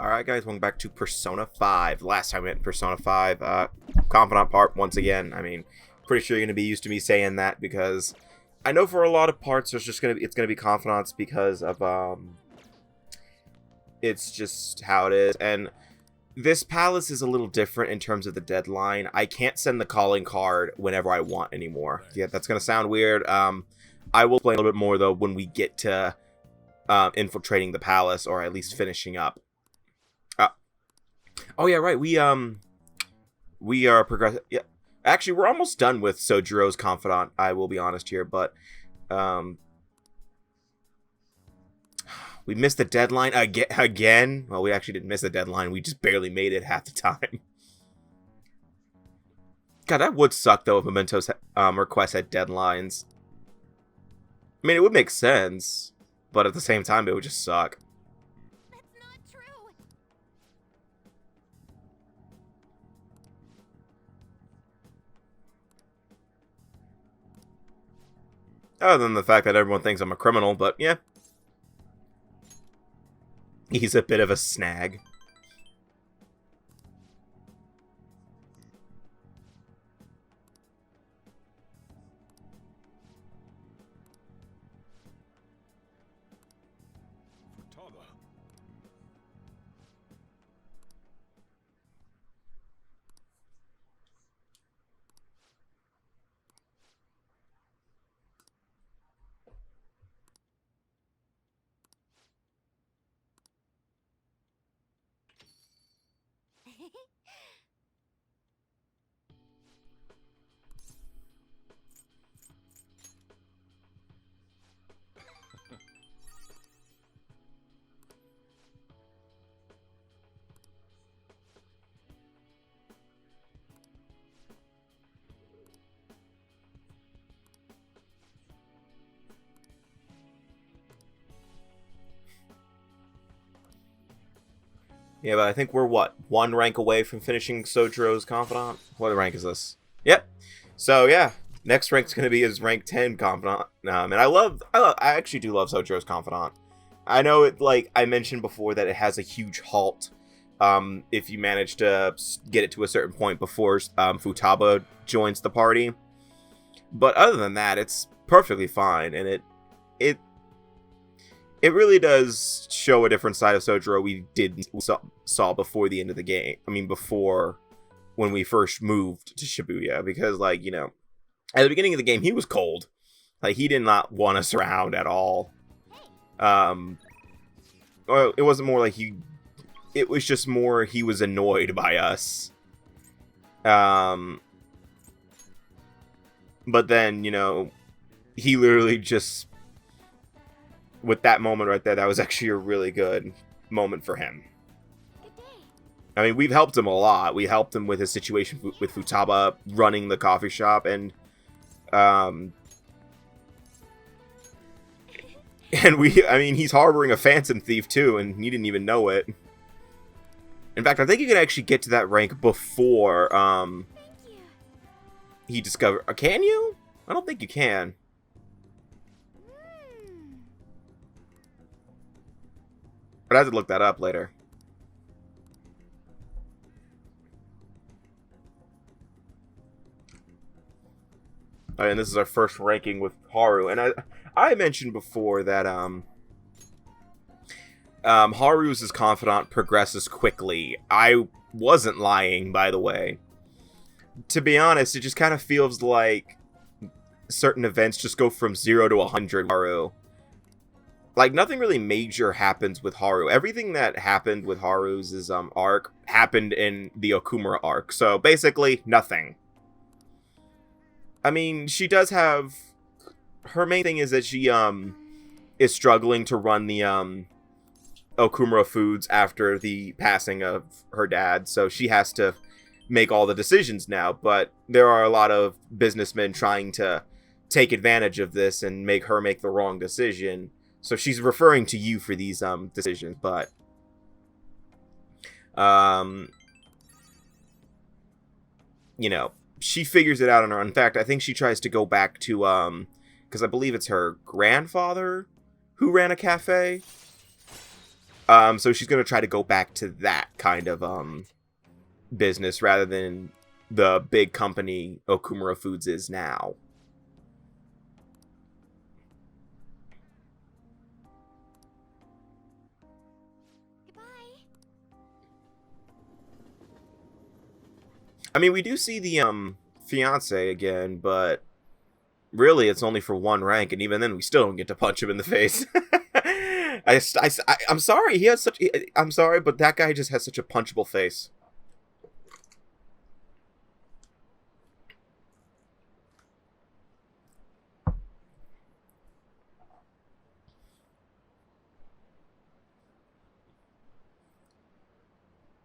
Alright guys, welcome back to Persona 5. Last time we went in Persona 5, confidant part once again. I mean, pretty sure you're going to be used to me saying that because I know for a lot of parts it's going to be confidants because of, it's just how it is. And this palace is a little different in terms of the deadline. I can't send the calling card whenever I want anymore. Yeah, that's going to sound weird. I will explain a little bit more though when we get to infiltrating the palace, or at least finishing up. Oh yeah, right. We are progressing. Yeah, actually, we're almost done with Sojiro's confidant. I will be honest here, but we missed the deadline again. Well, we actually didn't miss the deadline. We just barely made it half the time. God, that would suck though if Memento's requests had deadlines. I mean, it would make sense, but at the same time, it would just suck. Other than the fact that everyone thinks I'm a criminal, but yeah. He's a bit of a snag. Yeah, but I think we're, what, one rank away from finishing Sojiro's confidant? What rank is this? Yep. So, yeah. Next rank's going to be his rank 10 confidant. And I actually do love Sojiro's confidant. I know it, like I mentioned before, that it has a huge halt if you manage to get it to a certain point before Futaba joins the party. But other than that, it's perfectly fine, and it really does show a different side of Sojiro we saw before the end of the game. I mean, before when we first moved to Shibuya, because, like, you know, at the beginning of the game, he was cold. Like, he did not want us around at all. Well, it wasn't more like it was just more he was annoyed by us. But then, you know, he literally just, with that moment right there, that was actually a really good moment for him. I mean, we've helped him a lot. We helped him with his situation with Futaba running the coffee shop, and I mean, he's harboring a phantom thief too, and he didn't even know it. In fact, I think you can actually get to that rank before he discovered. Can you? I don't think you can. But I have to look that up later. And this is our first ranking with Haru. And I mentioned before that Haru's confidant progresses quickly. I wasn't lying, by the way. To be honest, it just kind of feels like certain events just go from 0 to 100 Haru. Like, nothing really major happens with Haru. Everything that happened with Haru's arc happened in the Okumura arc. So, basically, nothing. I mean, she does have... Her main thing is that she, is struggling to run the, Okumura Foods after the passing of her dad. So, she has to make all the decisions now. But there are a lot of businessmen trying to take advantage of this and make her make the wrong decision. So she's referring to you for these decisions, but you know, she figures it out on her own. In fact, I think she tries to go back to because I believe it's her grandfather who ran a cafe. So she's gonna try to go back to that kind of business rather than the big company Okumura Foods is now. Goodbye. I mean, we do see the fiance again, but really it's only for one rank, and even then we still don't get to punch him in the face. I'm sorry, he has such. I'm sorry, but that guy just has such a punchable face.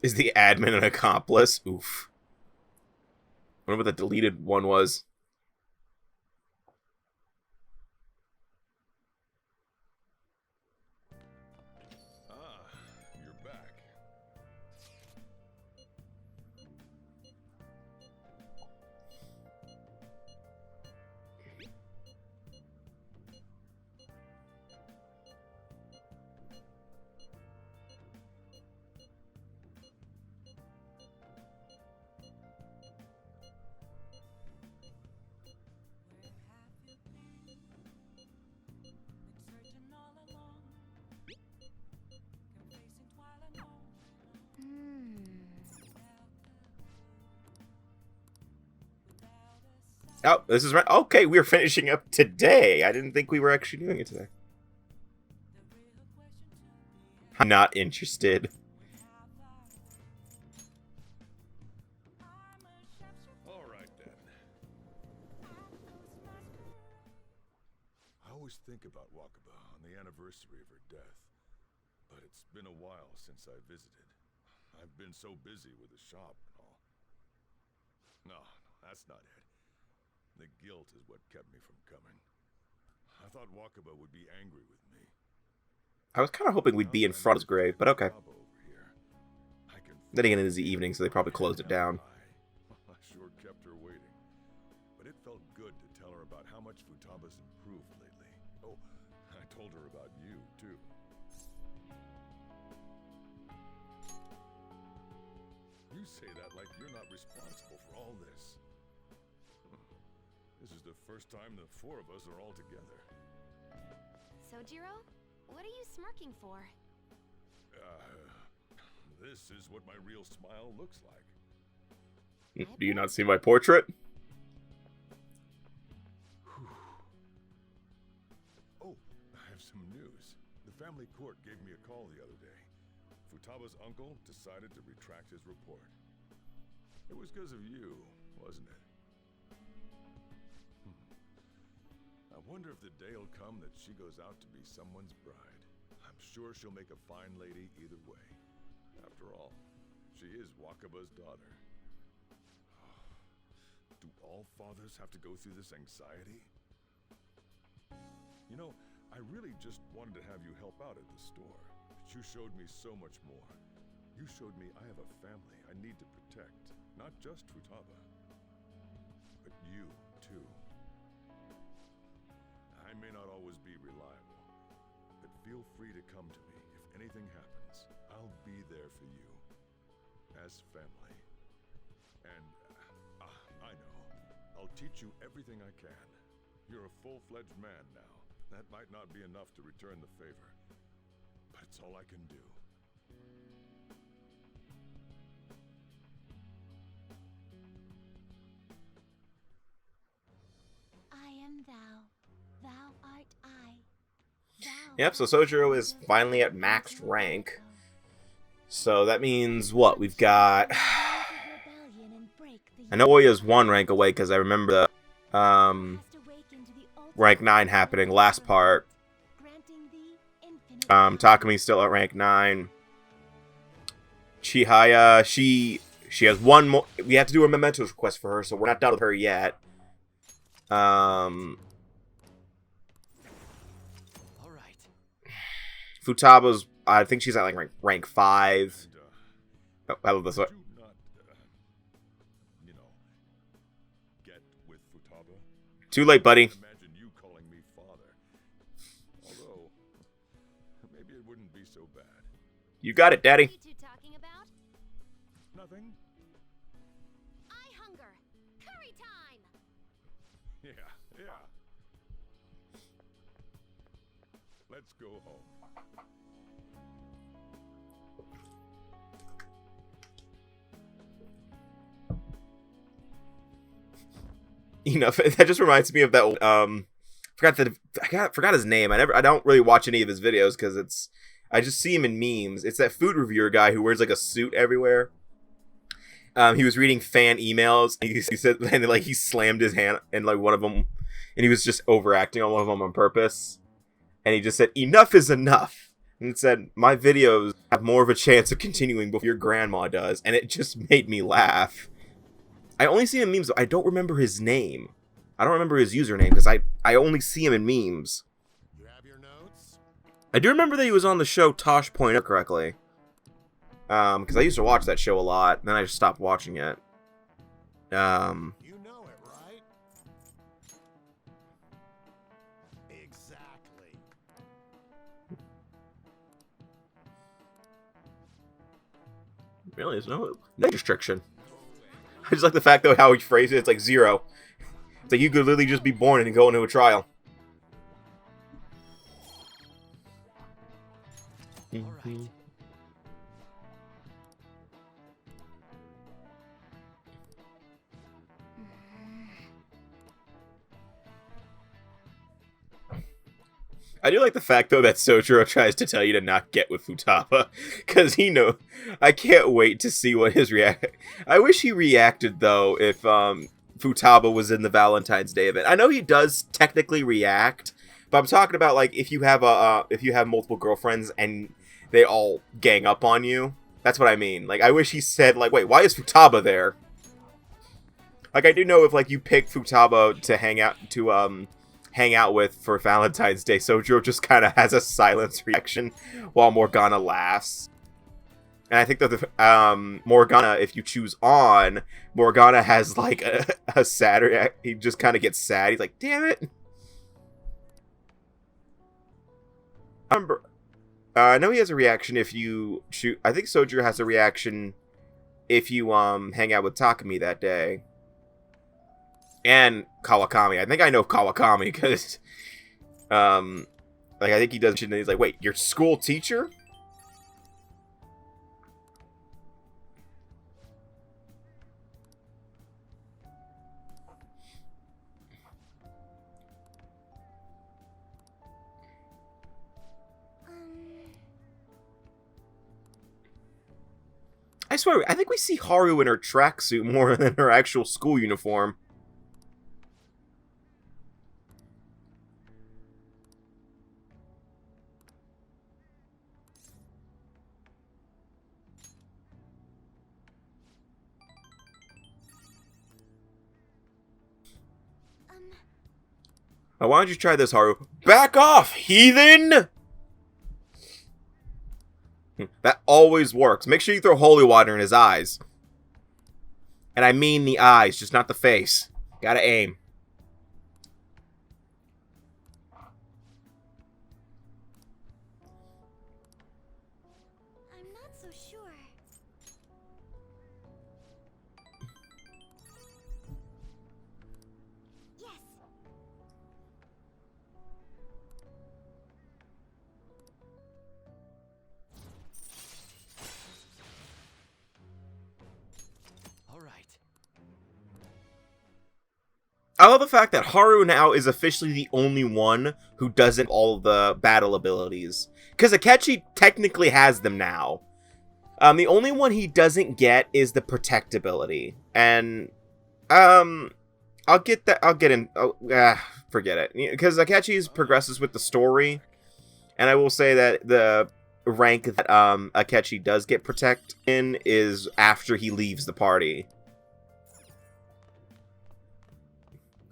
Is the admin an accomplice? Oof. I wonder what the deleted one was. You're back. Oh, this is right. Okay, we're finishing up today. I didn't think we were actually doing it today. I'm not interested. All right then. I always think about Wakaba on the anniversary of her death, but it's been a while since I visited. I've been so busy with the shop and all. No, that's not it. The guilt is what kept me from coming. I thought Wakaba would be angry with me. I was kind of hoping we'd be in front of his grave, but okay. Then again, it is the evening, so they probably closed it down. I sure kept her waiting. But it felt good to tell her about how much Futaba's improved lately. Oh, I told her about you, too. You say that like you're not responsible for all this. This is the first time the four of us are all together. Sojiro, what are you smirking for? This is what my real smile looks like. Do you not see my portrait? Oh, I have some news. The family court gave me a call the other day. Futaba's uncle decided to retract his report. It was because of you, wasn't it? I wonder if the day will come that she goes out to be someone's bride. I'm sure she'll make a fine lady either way. After all, she is Wakaba's daughter. Do all fathers have to go through this anxiety? You know, I really just wanted to have you help out at the store. But you showed me so much more. You showed me I have a family I need to protect. Not just Futaba, but you, too. I may not always be reliable, but feel free to come to me if anything happens. I'll be there for you, as family. And, I know, I'll teach you everything I can. You're a full-fledged man now. That might not be enough to return the favor, but it's all I can do. I am thou, thou art I. Yep, so Sojiro is finally at maxed rank. So that means what? We've got... I know Oya's one rank away because I remember the rank 9 happening last part. Takami's still at rank 9. Chihaya, she has one more. We have to do a mementos request for her, so we're not done with her yet. Futaba's, I think she's at like rank 5. Oh, I love this one. Get with Futaba? Too late, buddy. Imagine you calling me father. Although, maybe it wouldn't be so bad. You got it, Daddy. What are you two talking about? Nothing? I hunger. Curry time. Yeah, yeah. Let's go home. Enough. That just reminds me of that. Forgot his name. I don't really watch any of his videos because I just see him in memes. It's that food reviewer guy who wears like a suit everywhere. He was reading fan emails. He said, and like he slammed his hand in like one of them, and he was just overacting on one of them on purpose. And he just said, "Enough is enough." And it said, "My videos have more of a chance of continuing before your grandma does," and it just made me laugh. I only see him in memes, but I don't remember his name. I don't remember his username because I only see him in memes. You have your notes? I do remember that he was on the show Tosh Point correctly. Because I used to watch that show a lot, and then I just stopped watching it. You know it, right? Exactly. Really, there's no restriction. I just like the fact, though, how he phrased it. It's like 0. It's like you could literally just be born and go into a trial. All right. I do like the fact, though, that Sojiro tries to tell you to not get with Futaba. Because he knows. I can't wait to see what his I wish he reacted, though, if Futaba was in the Valentine's Day event. I know he does technically react, but I'm talking about, like, if you have multiple girlfriends and they all gang up on you. That's what I mean. Like, I wish he said, like, wait, why is Futaba there? Like, I do know if, like, you pick Futaba to hang out with for Valentine's Day, Sojiro just kind of has a silence reaction while Morgana laughs. And I think that Morgana, if you choose on, Morgana has like a sad reaction. He just kind of gets sad. He's like, damn it. I know he has a reaction if you shoot. I think Sojiro has a reaction if you hang out with Takumi that day. And Kawakami. I think I know Kawakami because like I think he does shit and he's like, wait, your school teacher? I swear, I think we see Haru in her tracksuit more than her actual school uniform. Now, why don't you try this, Haru? Back off, heathen! That always works. Make sure you throw holy water in his eyes. And I mean the eyes, just not the face. Gotta aim. I'm not so sure. Yes. All right. I love the fact that Haru now is officially the only one who doesn't all of the battle abilities. Because Akechi technically has them now. The only one he doesn't get is the protect ability. And, I'll get that, forget it. Because Akechi's progresses with the story. And I will say that the rank that, Akechi does get protect in is after he leaves the party.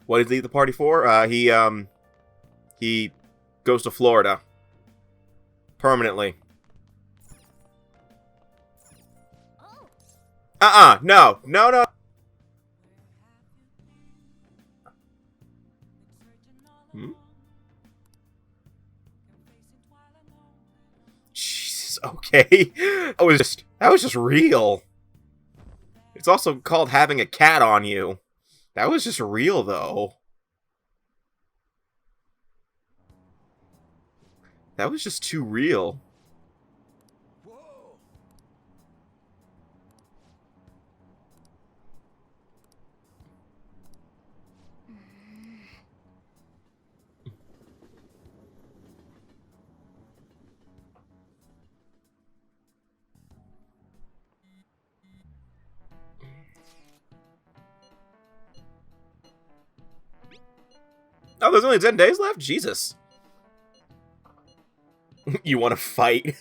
What did he leave the party for? He goes to Florida. Permanently. Oh. No. No. Jesus, okay. Okay. That was just real. It's also called having a cat on you. That was just real, though. That was just too real. Whoa! Oh, there's only 10 days left? Jesus. You want to fight?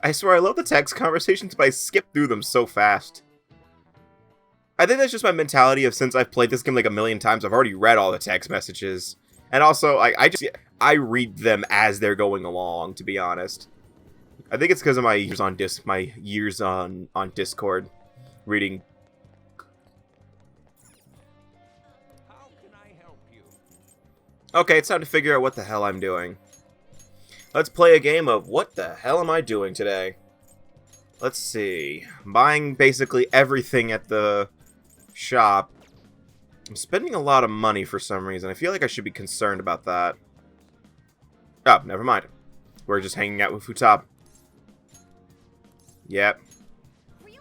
I swear, I love the text conversations, but I skip through them so fast. I think that's just my mentality of since I've played this game like a million times, I've already read all the text messages. And also, I read them as they're going along, to be honest. I think it's because of my years on Discord, reading. How can I help you? Okay, it's time to figure out what the hell I'm doing. Let's play a game of what the hell am I doing today? Let's see. I'm buying basically everything at the shop. I'm spending a lot of money for some reason. I feel like I should be concerned about that. Oh, never mind. We're just hanging out with Futaba. Yep. Really?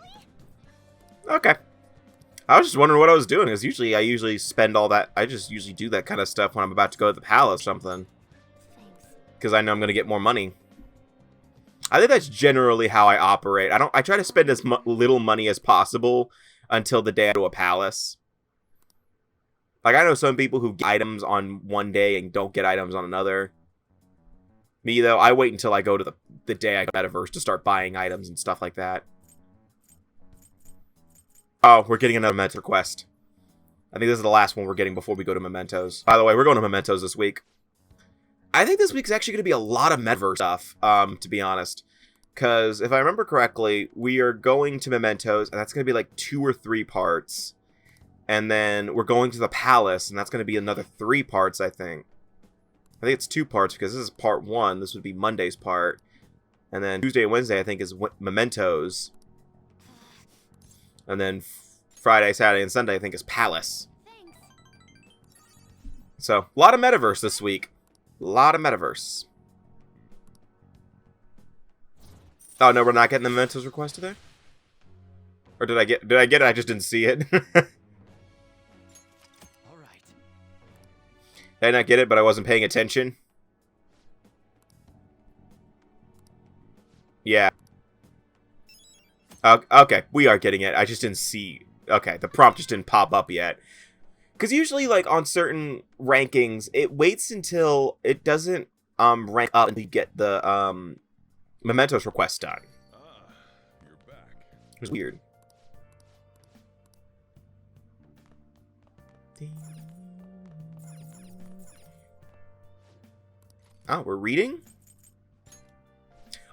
Okay. I was just wondering what I was doing, because I usually spend all that. I just usually do that kind of stuff when I'm about to go to the palace or something. Thanks. Because I know I'm going to get more money. I think that's generally how I operate. I try to spend as little money as possible until the day I go to a palace. Like, I know some people who get items on one day and don't get items on another. Me, though, I wait until I go to the day I go to Metaverse to start buying items and stuff like that. Oh, we're getting another Memento quest. I think this is the last one we're getting before we go to Mementos. By the way, we're going to Mementos this week. I think this week's actually going to be a lot of Metaverse stuff, to be honest. Because, if I remember correctly, we are going to Mementos, and that's going to be like 2 or 3 parts. And then we're going to the palace, and that's going to be another 3 parts, I think. I think it's 2 parts, because this is part 1. This would be Monday's part. And then Tuesday and Wednesday, I think, is Mementos. And then Friday, Saturday, and Sunday, I think, is Palace. Thanks. So, a lot of Metaverse this week. A lot of Metaverse. Oh, no, we're not getting the Mementos request today? Or did I get it? I just didn't see it. All right. Did I not get it, but I wasn't paying attention? Yeah. Okay, we are getting it. I just didn't see. Okay, the prompt just didn't pop up yet. Because usually, like, on certain rankings, it waits until it doesn't rank up until you get the Mementos request done. Ah, you're back. It was weird. Oh, we're reading?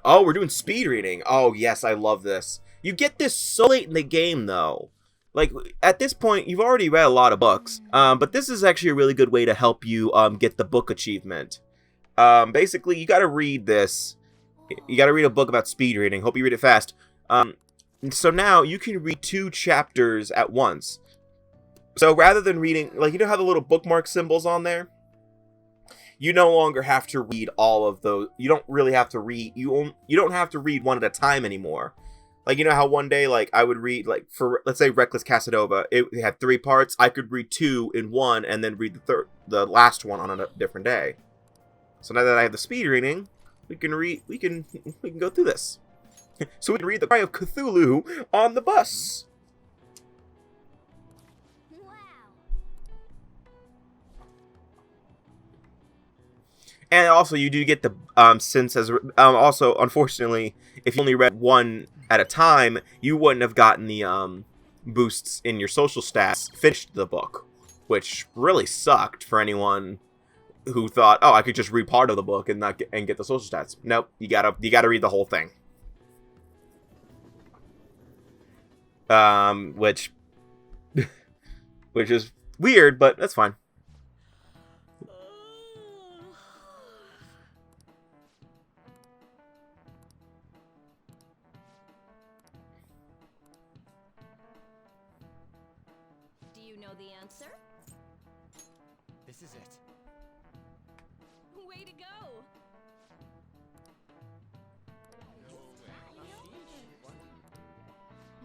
Oh, we're doing speed reading. Oh, yes, I love this. You get this so late in the game, though. Like, at this point, you've already read a lot of books. But this is actually a really good way to help you get the book achievement. Basically, you gotta read this. You gotta read a book about speed reading. Hope you read it fast. So now, you can read 2 chapters at once. So rather than reading, like, you know how the little bookmark symbols on there? You no longer have to read all of those. You don't really have to read. You don't have to read one at a time anymore. Like, you know how one day, like, I would read, like, for, let's say, Reckless Casanova, it had 3 parts. I could read 2 in one and then read the last one on a different day. So now that I have the speed reading, we can go through this. So we can read the Cry of Cthulhu on the bus. Wow. And also, you do get the also, unfortunately, if you only read one at a time, you wouldn't have gotten the boosts in your social stats. Finished the book, which really sucked for anyone who thought, oh, I could just read part of the book and not get the social stats. Nope, you gotta read the whole thing. Which is Weird, but that's fine. Do you know the answer? This is it. Way to go!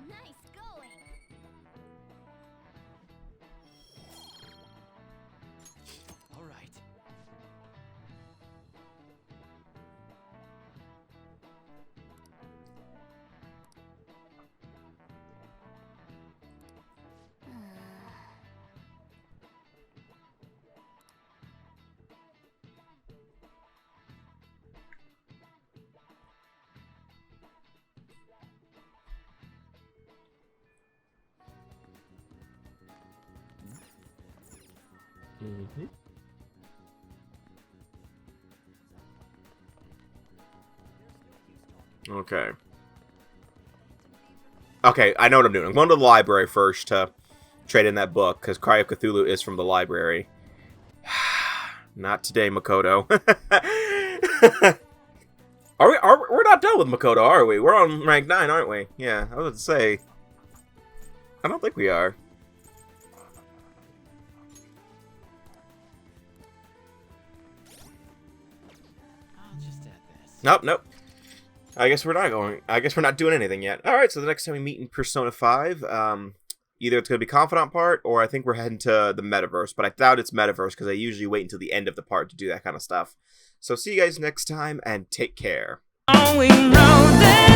Nice going! All right. Mm-hmm. Okay. Okay, I know what I'm doing. I'm going to the library first to trade in that book, because Cry of Cthulhu is from the library. Not today, Makoto. We're not done with Makoto, are we? We're on rank 9, aren't we? Yeah, I was about to say. I don't think we are. I'll just add this. Nope. I guess we're not going. I guess we're not doing anything yet. All right, so the next time we meet in Persona 5, either it's going to be Confidant part, or I think we're heading to the Metaverse. But I doubt it's Metaverse, because I usually wait until the end of the part to do that kind of stuff. So see you guys next time, and take care. We know that